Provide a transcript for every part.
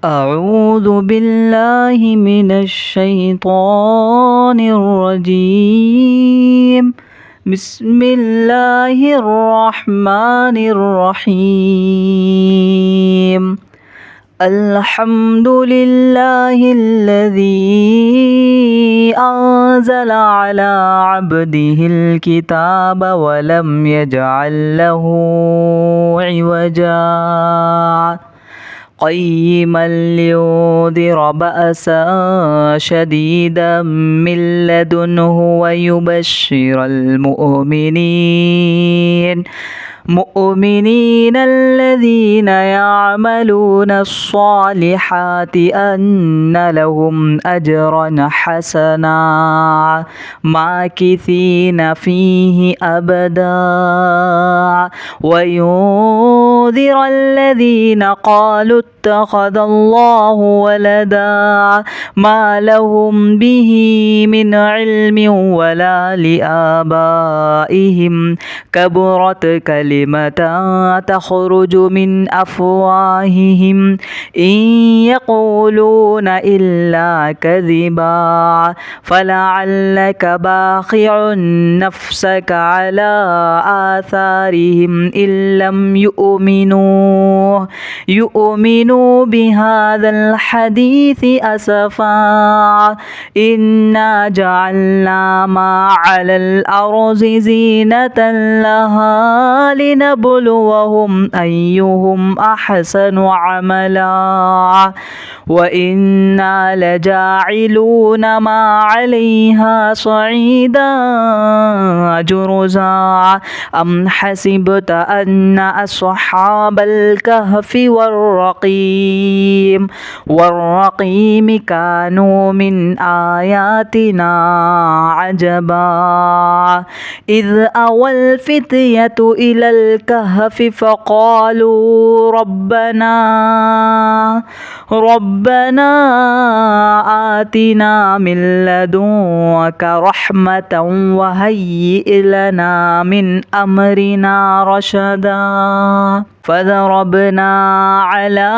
أعوذ بالله من الشيطان الرجيم. بسم الله الرحمن الرحيم. الحمد لله الذي أنزل على عبده الكتاب ولم يجعل له عوجا قيما لينذر بأسا شديدا من لدنه ويبشر المؤمنين الذين يعملون الصالحات أن لهم أجرا حسنا ماكثين فيه أبدا وينذر الذين قالوا اتخذ الله ولدا ما لهم به من علم ولا لآبائهم كبرت كلمة تخرج من أفواههم إن يقولون إلا كذبا فلعلك باخع نفسك على آثارهم إن لم يؤمنوا بهذا الحديث أسفا إنا جعلنا ما على الأرض زينة لها لنبلوهم أيهم أحسن عملا وإنا لجاعلون ما عليها صعيدا جرزا أم حسبت أن أصحاب الكهف والرقيم كانوا من آياتنا عجبا إذ أوى الفتية إلى الكهف فقالوا ربنا آتنا من لدنك رحمة وهيئ لنا من أمرنا رشدا فضربنا على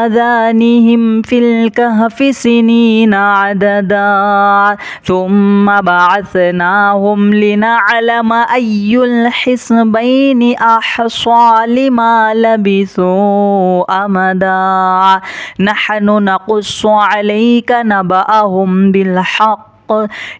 آذانهم في الكهف سنين عددا ثم بعثناهم لنعلم أي الحزبين أحصى لما لبثوا أمدا نحن نقص عليك نبأهم بالحق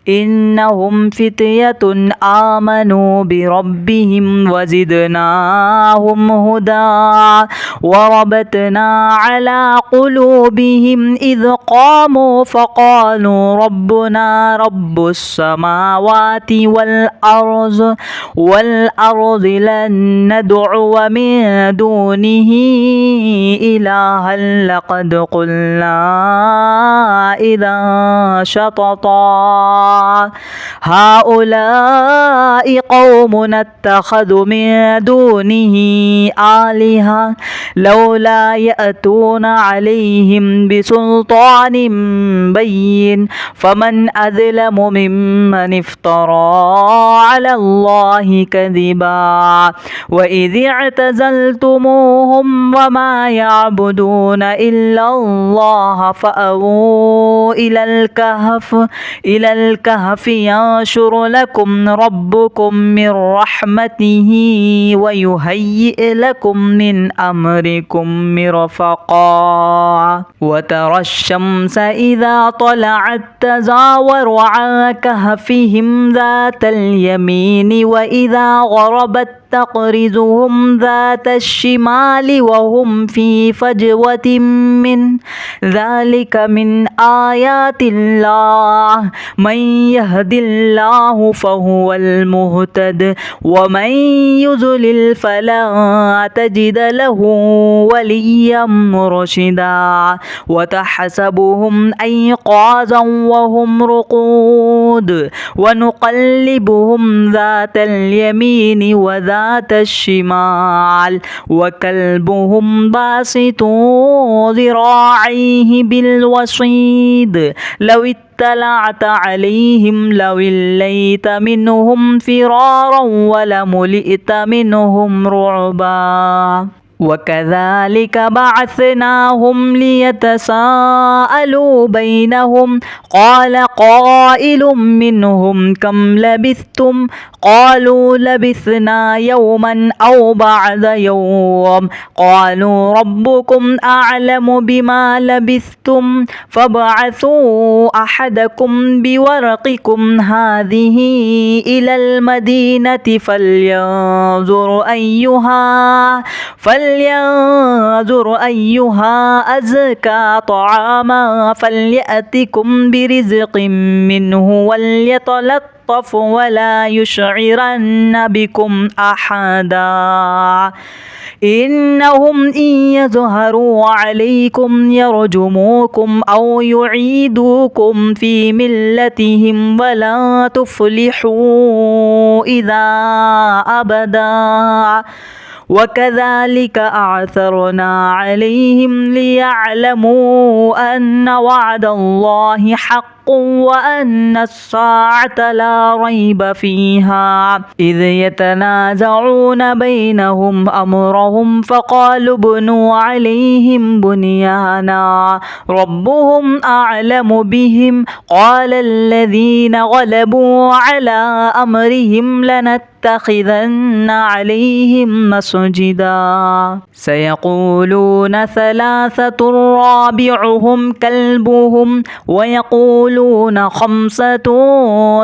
إنهم فتية آمنوا بربهم وزدناهم هدى وربطنا على قلوبهم إذ قاموا فقالوا ربنا رب السماوات والأرض لن ندعو من دونه إلها لقد قلنا إذا شططا هؤلاء قوم اتخذوا من دونه آلهة لولا يأتون عليهم بسلطان بين فمن أظلم ممن افترى على الله كذبا وإذ اعتزلتموهم وما يعبدون إلا الله فأووا إلى الكهف ينشر لكم ربكم من رحمته ويهيئ لكم من أمركم مرفقا وترى الشمس إذا طلعت تزاور عن كهفهم ذات اليمين وإذا غربت تقرضهم ذات الشمال وهم في فجوة من ذلك من آيات الله من يهد الله فهو المهتد ومن يضلل فلا تجد له وليا مرشدا وتحسبهم أيقاظا وهم رقود ونقلبهم ذات اليمين وذات الشمال وكلبهم باسط ذراعيه بالوصيد لو اطلعت عليهم لوليت منهم فرارا ولملئت منهم رعبا وكذلك بعثناهم ليتساءلوا بينهم قال قائل منهم كم لبثتم قالوا لبثنا يوما أو بعض يوم قالوا ربكم أعلم بما لبثتم فابعثوا أحدكم بورقكم هذه إلى المدينة فلينظر أيها أزكى طعاما فليأتكم برزق منه وليتلطف ولا يشعرن بكم أحدا إنهم إن يظهروا عليكم يرجموكم أو يعيدوكم في ملتهم ولا تفلحوا إذا أبدا وكذلك أعثرنا عليهم ليعلموا أن وعد الله حق وأن الساعة لا ريب فيها إذ يتنازعون بينهم أمرهم فقالوا ابنوا عليهم بنيانا ربهم أعلم بهم قال الذين غلبوا على أمرهم لنتخذن عليهم مسجدا سيقولون ثلاثة رابعهم كلبهم ويقولون خمسة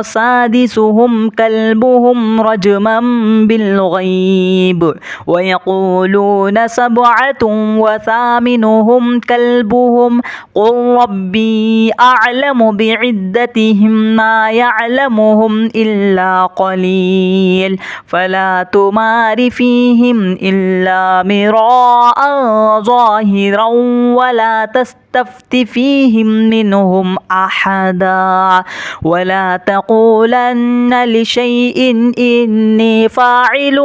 سادسهم كلبهم رجما بالغيب ويقولون سبعة وثامنهم كلبهم قل ربي أعلم بعدتهم ما يعلمهم إلا قليل فلا تمار فيهم إلا مراء ظاهرا ولا تستفت فيهم منهم أحدا ولا تقولن لشيء إني فاعل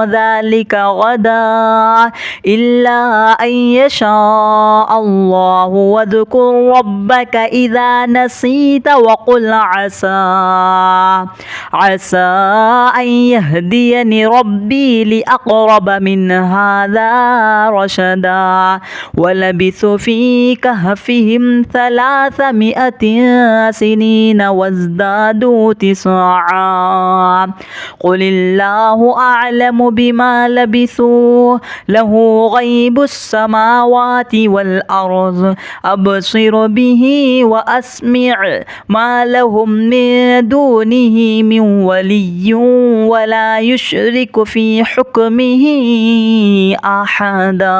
ذلك غدا إلا أن يشاء الله واذكر ربك إذا نسيت وقل عسى أن يهديني ربي لأقرب من هذا رشدا ولبثوا في كهفهم 300 سنين وازدادوا 9 قل الله أعلم بما لبثوا له غيب السماوات والأرض أبصر به وأسمع ما لهم من دونه من ولي ولا يشرك في حكمه أحدا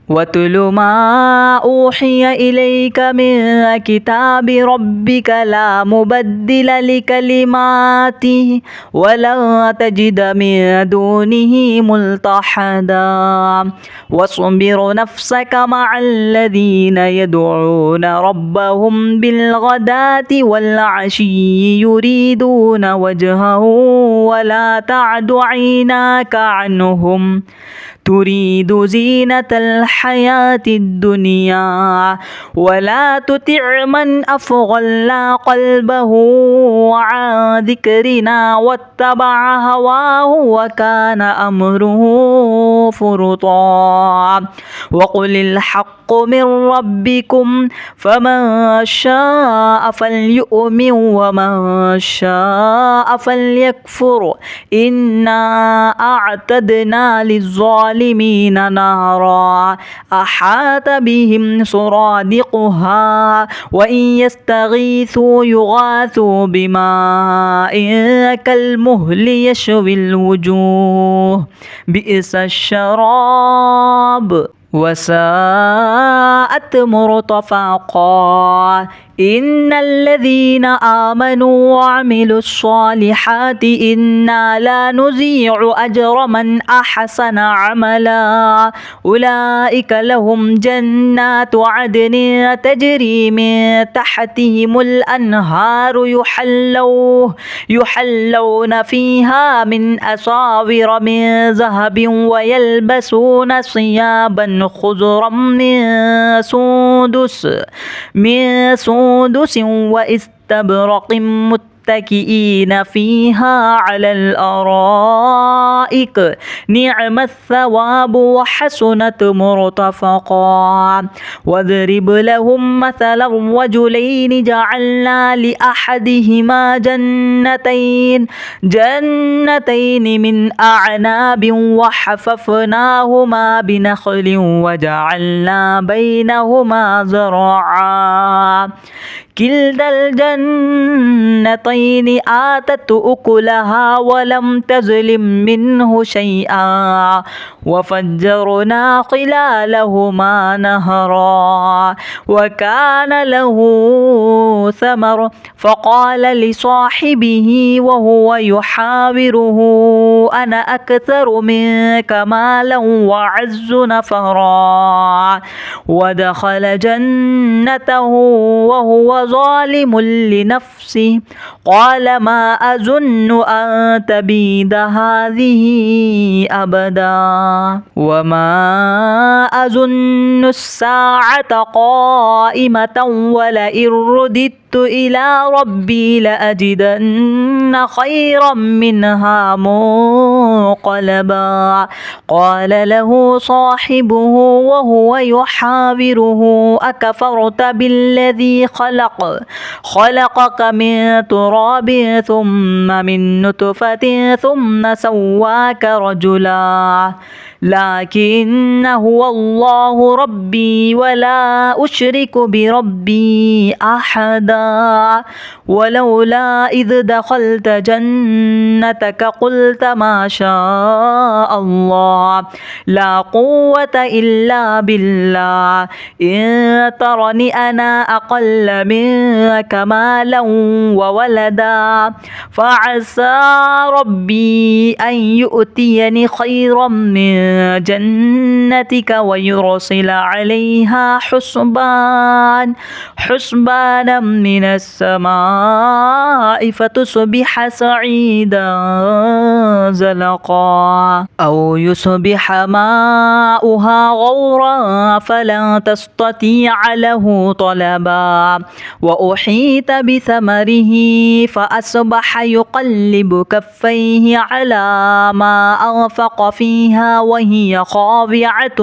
واتل ما أوحي إليك من كتاب ربك لا مبدل لكلماته ولا تجد من دونه ملتحدا واصبر نفسك مع الذين يدعون ربهم بالغداة والعشي يريدون وجهه ولا تعد عيناك عنهم تريد زينة الحياة الدنيا ولا تطع من أغفلنا قلبه عن ذكرنا واتبع هواه وكان أمره فرطا وقل الحق من ربكم فمن شاء فليؤمن ومن شاء فليكفر إنا أعتدنا للظالمين نارا أحاط بهم سرادقها وإن يستغيثوا يغاثوا بماء كالمهل يشوي الوجوه بئس الشراب وساءت مرتفقا إن الذين آمنوا وعملوا الصالحات إنا لا نضيع أجر من أحسن عملا أولئك لهم جنات عدن تجري من تحتهم الأنهار يحلون فيها من أساور من ذهب ويلبسون ثيابا خضرا من سندس واستبرق متكئين فيها على الأرائك نعم الثواب وحسنت مرتفقا واضرب لهم مثل الرجلين جعلنا لأحدهما جنتين من أعناب وحففناهما بنخل وجعلنا بينهما زرعا كلتا الجنتين آتت أكلها ولم تظلم منه شيئا وفجرنا خلالهما نهرا وكان له ثمر فقال لصاحبه وهو يحاوره أنا أكثر منك مالا وأعز نفرا ودخل جنته وهو ظالم لنفسه قال ما أظن أن تبيد هذه أبدا وما أظن الساعة قائمة ولئن رددت إلى ربي لأجدن خيرا منها منقلبا قال له صاحبه وهو يحاوره أكفرت بالذي خلقك من تراب ثم من نطفة ثم سواك رجلا لكن هو الله ربي ولا أشرك بربي أحدا ولولا إذ دخلت جنتك قلت ما شاء الله لا قوة إلا بالله إن ترني أنا أقل منك مالا وولدا فعسى ربي أن يؤتيني خيرا من جنتك ويرسل عليها حسبانا من السماء فتصبح سعيدا زلقا أو يصبح ماؤها غورا فلن تستطيع له طلبا وأحيط بثمره فأصبح يقلب كفيه على ما أنفق فيها وهي خاضعة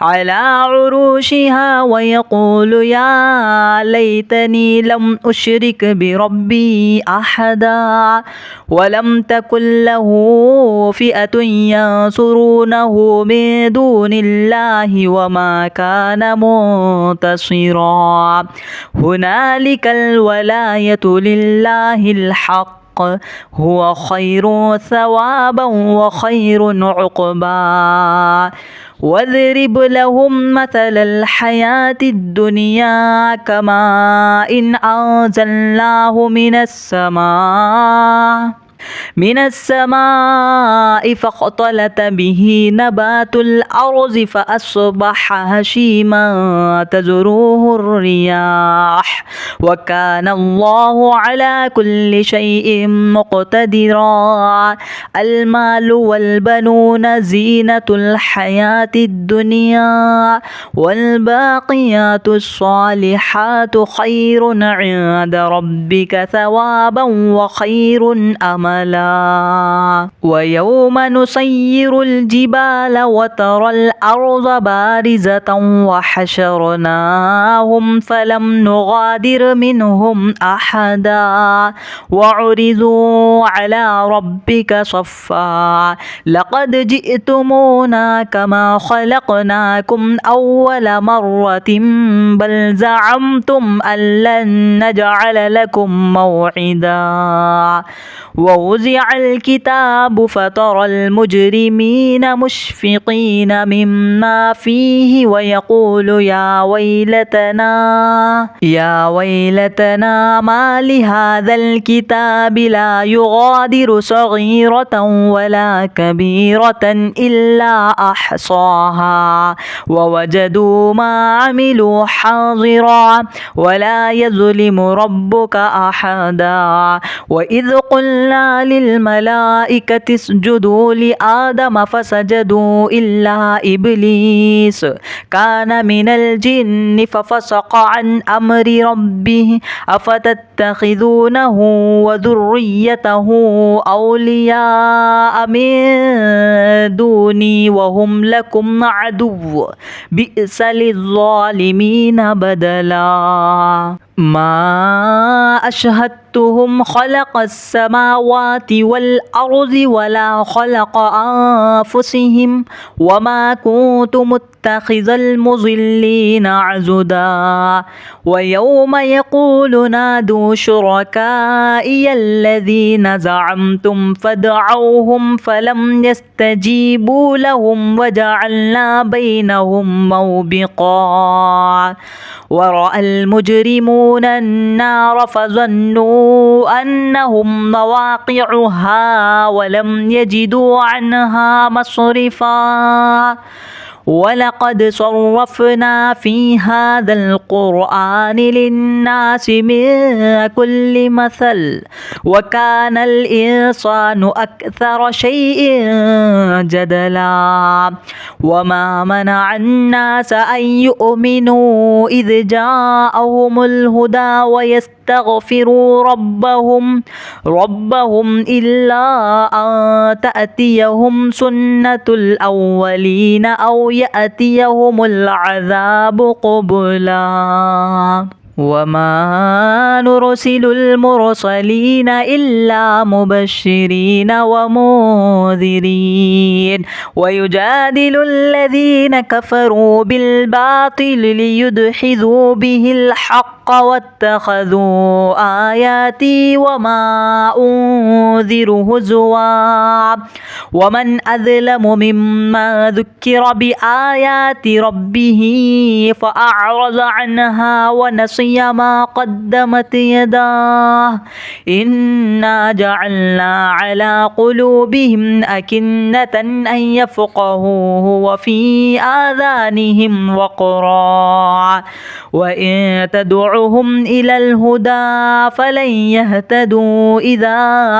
على عروشها ويقول يا ليتني لم أشرك بربي أحدا ولم تكن له فئة ينصرونه من دون الله وما كان منتصرا هنالك الولاية لله الحق هو خير ثوابا وخير عقبا واضرب لهم مثل الحياة الدنيا كماء إن أنزلناه من السماء فاختلط به نبات الأرض فأصبح هشيما تذروه الرياح وكان الله على كل شيء مقتدرا المال والبنون زينة الحياة الدنيا والباقيات الصالحات خير عند ربك ثوابا وخير أملا ويوم نسير الجبال وترى الأرض بارزة وحشرناهم فلم نغادر منهم أحدا وعرضوا على ربك صفا لقد جئتمونا كما خلقناكم أول مرة بل زعمتم أن لن نجعل لكم موعدا ووزع الكتاب فترى المجرمين مشفقين مما فيه ويقول يا ويلتنا ما لهذا الكتاب لا يغادر صغيرة ولا كبيرة إلا أحصاها ووجدوا ما عملوا حاضرا ولا يظلم ربك أحدا وإذ قلنا قلنا للملائكة اسجدوا لآدم فسجدوا إلا إبليس كان من الجن ففسق عن أمر ربه أفتتخذونه وذريته أولياء من دوني وهم لكم عدو بئس للظالمين بدلا ما أشهدتهم خلق السماوات والأرض ولا خلق أنفسهم وما كنت متخذ المضلين عضدا ويوم يقول نادوا شركائي الذين زعمتم فدعوهم فلم يستجيبوا لهم وجعلنا بينهم موبقا ورأى المجرمون النار فظنوا أنهم مواقعها ولم يجدوا عنها مصرفا ولقد صرفنا في هذا القرآن للناس من كل مثل وكان الإنسان أكثر شيء جدلا وما منع الناس أن يؤمنوا إذ جاءهم الهدى ويستغفروا ربهم إلا أن تأتيهم سنة الأولين أو يأتيهم العذاب قبلا وما نرسل المرسلين إلا مبشرين ومنذرين ويجادل الذين كفروا بالباطل ليدحضوا به الحق واتخذوا آياتي وما أنذر هزوا ومن أظلم ممن ذكر بآيات ربه فأعرض عنها ونسي ما قدمت يداه إنا جعلنا على قلوبهم أكنة أن يفقهوه وفي آذانهم وقرا وإن تدعهم إلى الهدى فلن يهتدوا إذا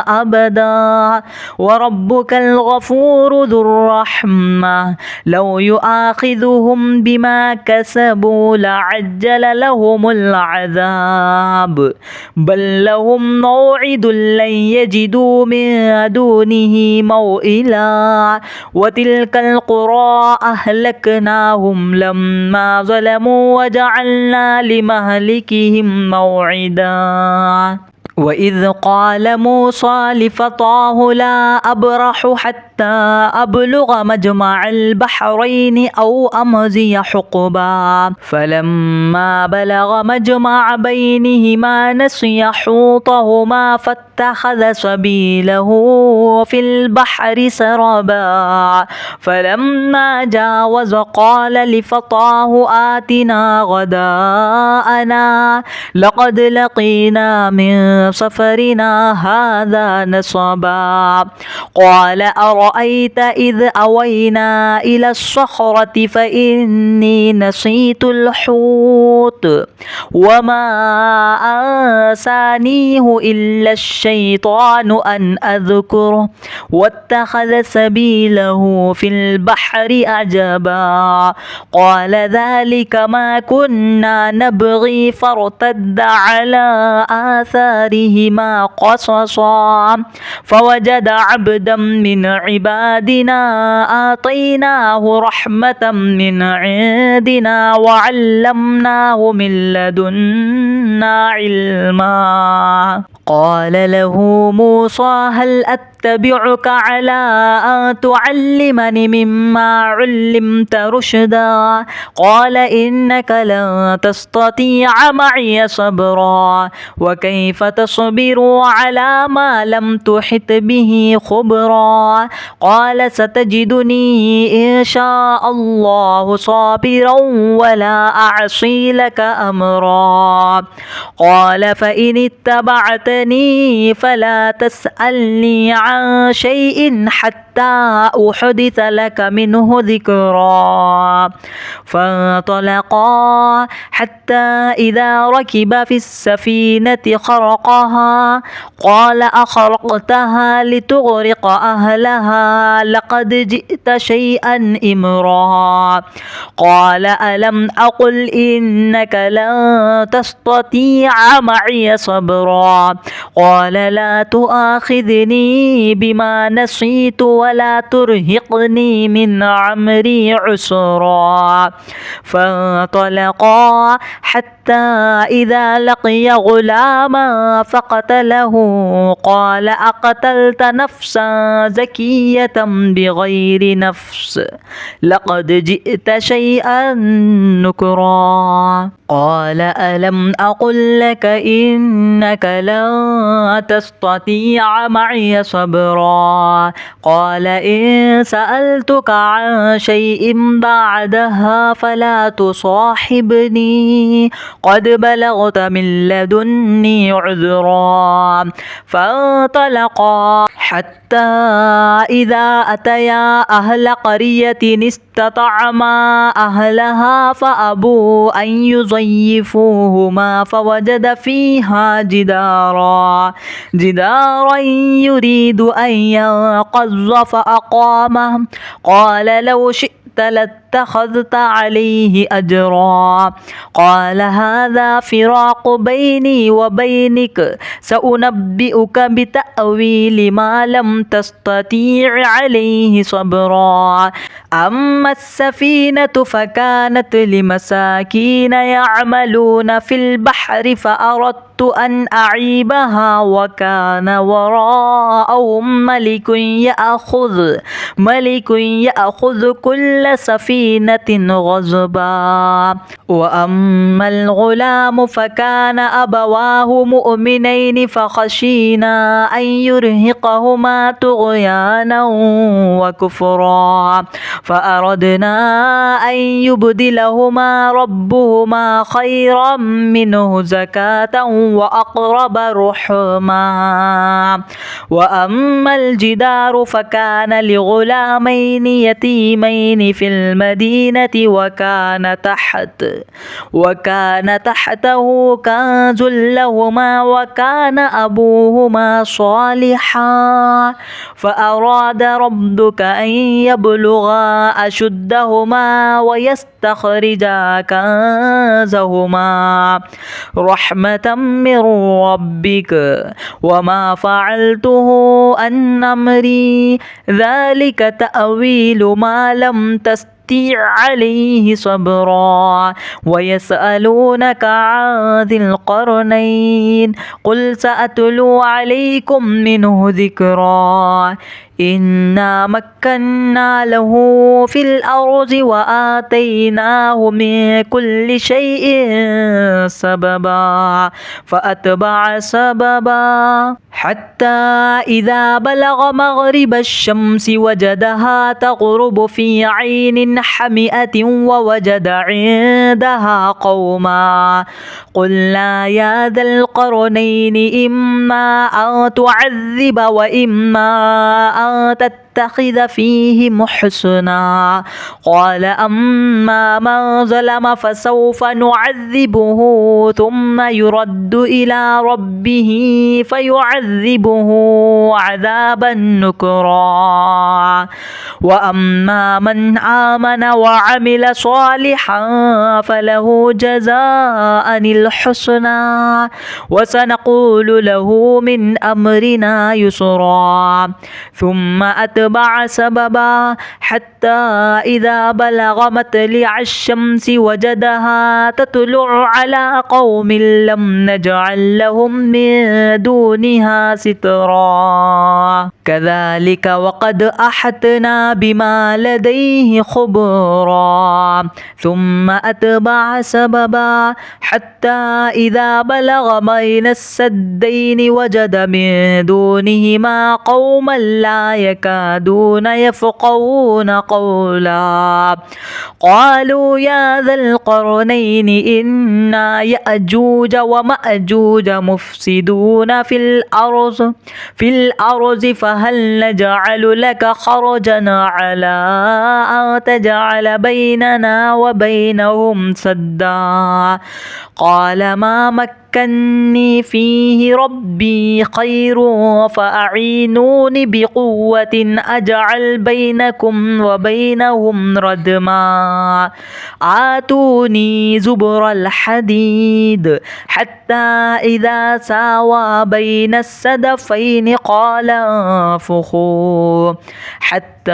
أبدا وربك الغفور ذو الرحمة لو يؤاخذهم بما كسبوا لعجل لهم العذاب بل لهم موعد لن يجدوا من دونه موئلا وتلك القرى أهلكناهم لما ظلموا وجعلنا لمهلكهم موعدا وإذ قال موسى لفتاه لا أبرح حتى أبلغ مجمع البحرين أو أمضي حقبا فلما بلغ مجمع بينهما نسي حوطهما فاتخذ سبيله في البحر سربا فلما جاوز قال لفتاه آتنا غداءنا لقد لقينا من سفرنا هذا نصبا قال أرأيت إذ أوينا إلى الصخرة فإني نسيت الحوت وما أنسانيه إلا الشيطان أن أذكره واتخذ سبيله في البحر عجبا قال ذلك ما كنا نبغي فارتد على آثارهما قصصا فوجد عبدا من عبادنا آتيناه رحمة من عندنا وعلمناه من لدنا علما قال له موسى هل أتبعك على أن تعلمني مما علمت رشدا قال إنك لن تستطيع معي صبرا وكيف تصبر على ما لم تحط به خبرا قال ستجدني إن شاء الله صابرا ولا أعصي لك أمرا قال فإن اتبعتني تصاحبني فلا تسألني عن شيء حتى أحدث لك منه ذكرا. فانطلقا حتى إذا ركب في السفينة خرقها قال أخرقتها لتغرق أهلها لقد جئت شيئا إمرا. قال ألم أقل إنك لن تستطيع معي صبرا. قال لا تؤاخذني بما نسيت ولا ترهقني من عمري عسرا. فانطلقا حتى إذا لقي غلاما فقتله قال أقتلت نفسا زكية بغير نفس لقد جئت شيئا نكرا. قال ألم أقل لك إنك لن تستطيع معي صبرا. قال إن سألتك عن شيء بعدها فلا تصاحبني قد بلغت من لدني عذرا. فانطلقا حتى إذا أتيا أهل قرية استطعما أهلها فأبوا أن يضيفوهما فوجد فيها جدارا يريد أن ينقض فأقامه. قال لو شئت لاتخذت عليه أجرا. قال هذا فراق بيني وبينك سأنبئك بتأويل ما لم تستطيع عليه صبرا. أما السفينة فكانت لمساكين يعملون في البحر فأردت أن أعيبها وكان وراءهم ملك يأخذ كل سفينة غصبا. وأما الغلام فكان أبواه مؤمنين فخشينا أن يرهقهما طغيانا وكفرا. فأردنا أن يبدلهما ربهما خيرا منه زكاة وأقرب رحما. وأما الجدار فكان لغلامين يتيمين في المدينة وكان تحته كنز لهما وكان أبوهما صالحا. فأراد ربك أن يبلغا أشدهما ويستخرجا كنزهما رحمة من ربك وما فعلته عن أمري ذلك تأويل ما لم تستطع عليه صبرا. ويسألونك عن ذي القرنين قل سأتلو عليكم منه ذكرا. إنا مكنا له في الأرض وآتيناه من كل شيء سببا فأتبع سببا حتى إذا بلغ مغرب الشمس وجدها تغرب في عين حمئة ووجد عندها قوما. قلنا يا ذا القرنين إما أن تعذب وإما أن تتخذ فيهم حسنا. قال أما من ظلم فسوف نعذبه ثم يرد إلى ربه فيعذبه عذابا نكرا. وأما من آمن وعمل صالحا فله جزاء الحسنى وسنقول له من أمرنا يسرا. ثم أتبع سببا حتى إذا بلغ مطلع الشمس وجدها تطلع على قوم لم نجعل لهم من دونها سترا. كذلك وقد أحطنا بما لديه خبرا. ثم أتبع سببا حتى إذا بلغ بين السدين وجد من دونهما قوما لا يكادون يكادون يفقهون قولا قالوا يا ذا القرنين إن يأجوج ومأجوج مفسدون في الأرض فهل نجعل لك خرجا على أن تجعل بيننا وبينهم سدا قال ما مكني فيه ربي خير فأعينوني بقوة أجعل بينكم وبينهم ردما آتوني زبر الحديد حتى إذا ساوى بين السدفين قال انفخوا حتى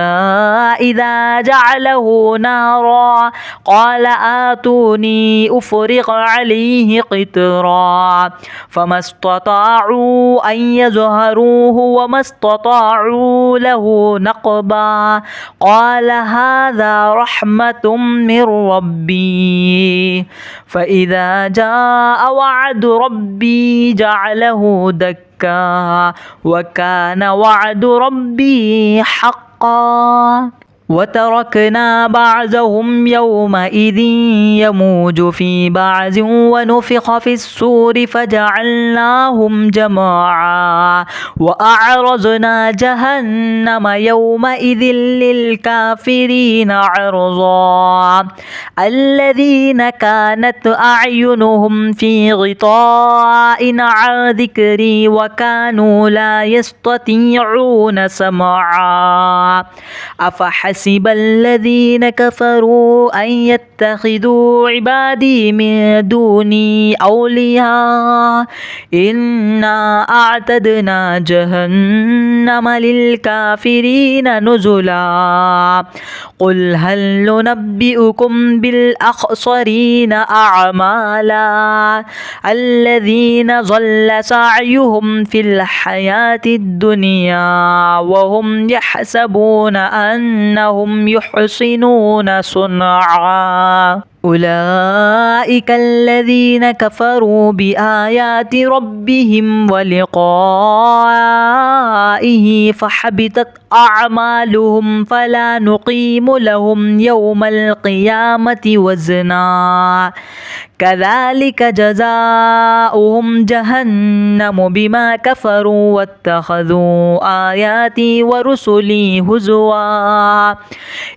إذا جعله نارا قال آتوني أفرغ عليه قطرا فما استطاعوا أن يظهروه وما استطاعوا له نقبا قال هذا رحمة من ربي فإذا جاء وعد ربي جعله دكا وكان وعد ربي حقا وتركنا بعضهم يومئذ يموج في بعض ونفخ في الصور فجعلناهم جماعا وأعرضنا جهنم يومئذ للكافرين عرضا الذين كانت أعينهم في غطاء عن ذكري وكانوا لا يستطيعون سمعا أفحسب الذين كفروا أن يتخذوا عبادي من دوني أولياء إنا أعتدنا جهنم للكافرين نزلا قل هل ننبئكم بالأخسرين أعمالا الذين ضل سعيهم في الحياة الدنيا وهم يحسبون أنهم يحسنون صنعا أولئك الذين كفروا بآيات ربهم ولقائه فحبطت أعمالهم فلا نقيم لهم يوم القيامة وزنا كذلك جزاؤهم جهنم بما كفروا واتخذوا آياتي ورسلي هزوا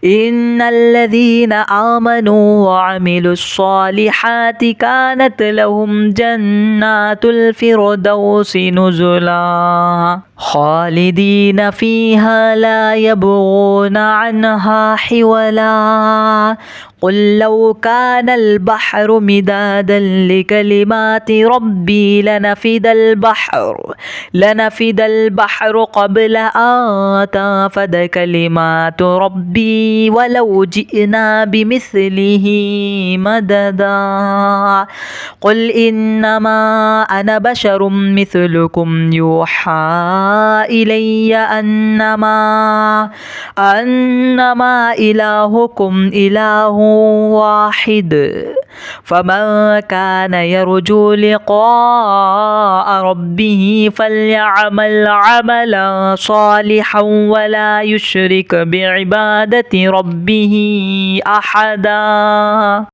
إن الذين آمنوا وعملوا الصالحات كانت لهم جنات الفردوس نزلا خالدين فيها لا يبغون عنها حولا قل لو كان البحر مدادا لكلمات ربي لنفد البحر قبل أن تنفد كلمات ربي ولو جئنا بمثله مددا قل إنما أنا بشر مثلكم يوحى إلي أنما إلهكم إله واحد فمن كان يرجو لقاء ربه فليعمل عملا صالحا ولا يشرك بعبادة ربه أحدا.